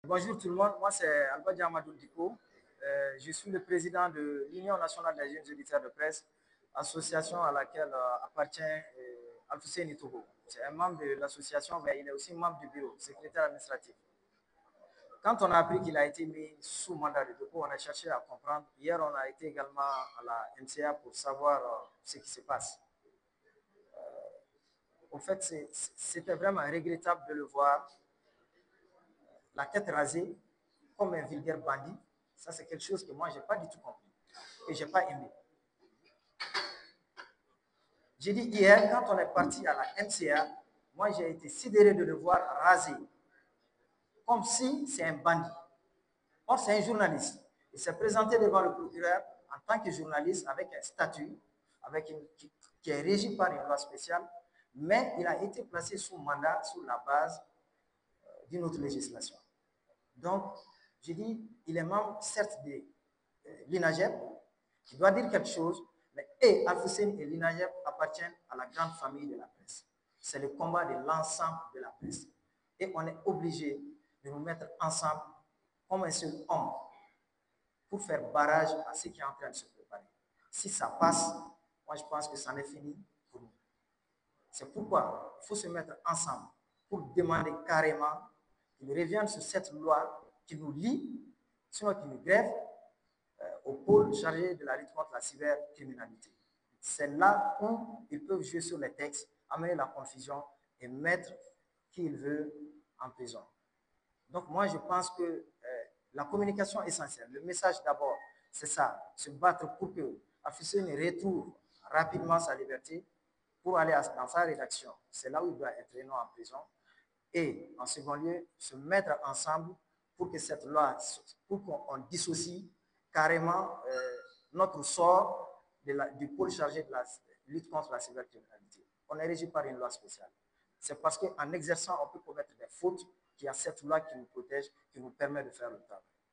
Bonjour tout le monde, moi c'est Albadji Amadou Diko. Je suis le président de l'Union nationale des jeunes éditeurs de presse, association à laquelle appartient Alfousseni Togo. C'est un membre de l'association, mais il est aussi membre du bureau, secrétaire administratif. Quand on a appris qu'il a été mis sous mandat de dépôt, on a cherché à comprendre. Hier, on a été également à la MCA pour savoir ce qui se passe. Au fait, c'était vraiment regrettable de le voir la tête rasée comme un vulgaire bandit. Ça, c'est quelque chose que moi, je n'ai pas du tout compris et je n'ai pas aimé. J'ai dit hier, quand on est parti à la MCA, moi, j'ai été sidéré de le voir rasé, comme si c'est un bandit. Or, c'est un journaliste. Il s'est présenté devant le procureur en tant que journaliste avec un statut qui est régi par une loi spéciale, mais il a été placé sous mandat sur la base d'une autre législation. Donc, j'ai dit, il est membre, certes, de l'INAGEP, qui doit dire quelque chose, mais Alfousseni et l'INAGEP appartiennent à la grande famille de la presse. C'est le combat de l'ensemble de la presse. Et on est obligé de nous mettre ensemble comme un seul homme pour faire barrage à ce qui est en train de se préparer. Si ça passe, moi je pense que ça en est fini pour nous. C'est pourquoi il faut se mettre ensemble pour demander carrément qu'il revienne sur cette loi qui nous lie, sinon qui nous grève au pôle chargé de la lutte contre la cybercriminalité. C'est là où ils peuvent jouer sur les textes, amener la confusion et mettre qui il veut en prison. Donc moi, je pense que la communication est essentielle. Le message d'abord, c'est ça, se battre pour que Alfousseni retrouve rapidement sa liberté pour aller dans sa rédaction. C'est là où il doit être et non en prison. Et en second lieu, se mettre ensemble pour que cette loi, pour qu'on dissocie carrément notre sort du pôle chargé de la lutte contre la cybercriminalité. On est régi par une loi spéciale. C'est parce qu'en exerçant, on peut commettre des fautes qu'il y a cette loi qui nous protège, qui nous permet de faire le travail.